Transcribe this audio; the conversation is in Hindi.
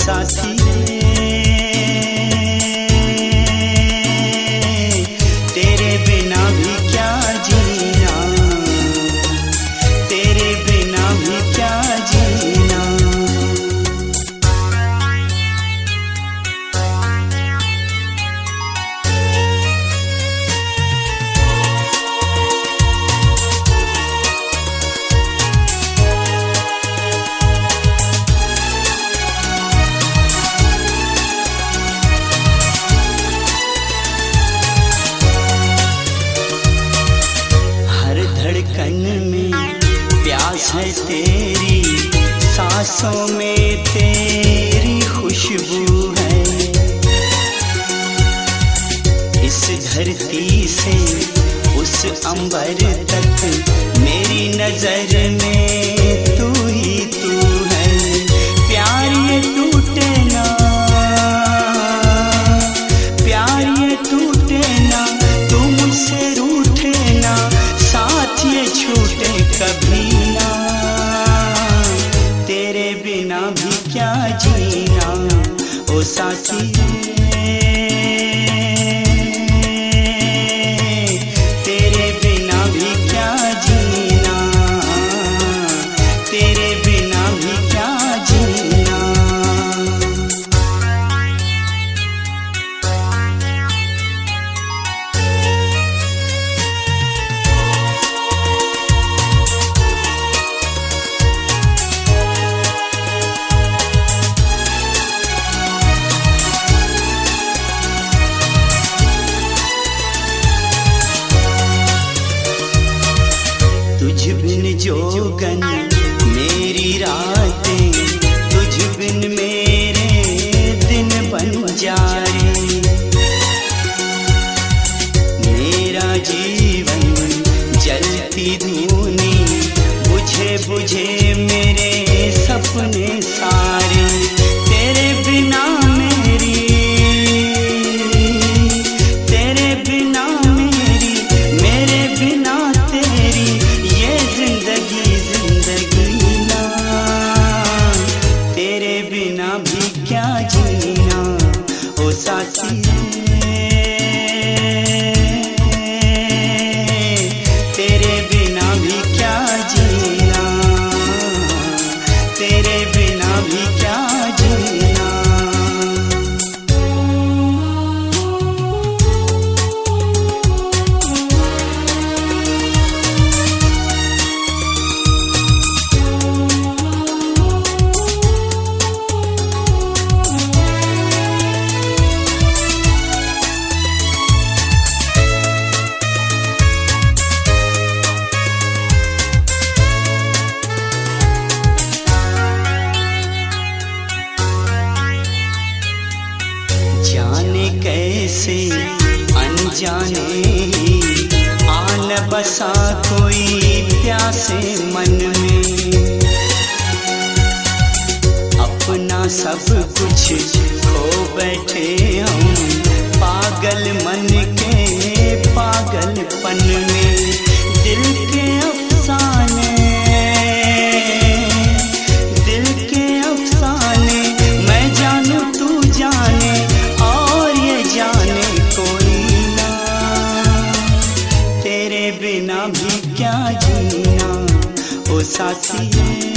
साथी रे, तेरे बिना भी क्या जीना, तेरे बिना भी क्या जीना। धड़कन में प्यास है तेरी, सांसों में तेरी खुशबू है। इस धरती से उस अंबर तक मेरी नजर में तू ही तू है। प्यार ये टूटे ना, प्यार ये टूटे ना, तू मुझसे रूठे ना, साथ ये छूटे कभी ना। तेरे बिना भी क्या जीना ओ साथी रे, तेरे बिना भी क्या जीना, तेरे बिना भी क्या जीना। तुझ बिन जोगन मेरी रातें, तुझ बिन मेरे दिन बन जाए। मेरा जीवन जलती धूनी, बुझे बुझे मेरे सपने सारे। तेरे बिना मेरी, तेरे बिना मेरी, मेरे बिना तेरी, ये जिंदगी जिंदगी ना। तेरे बिना भी क्या जीना ओ साथी रे, तेरे बिना भी क्या जीना, तेरे बिना भी क्या जीना। जाने कैसे अनजाने ही आन बसा कोई प्यासे मन में। अपना सब कुछ खो बैठे हम, पागल मन के पागलपन में। दिल के अफसाने, दिल के अफसाने, मैं जानू तू जाने, और ये जाने कोई ना। तेरे बिना भी क्या जीना ओ साथी रे,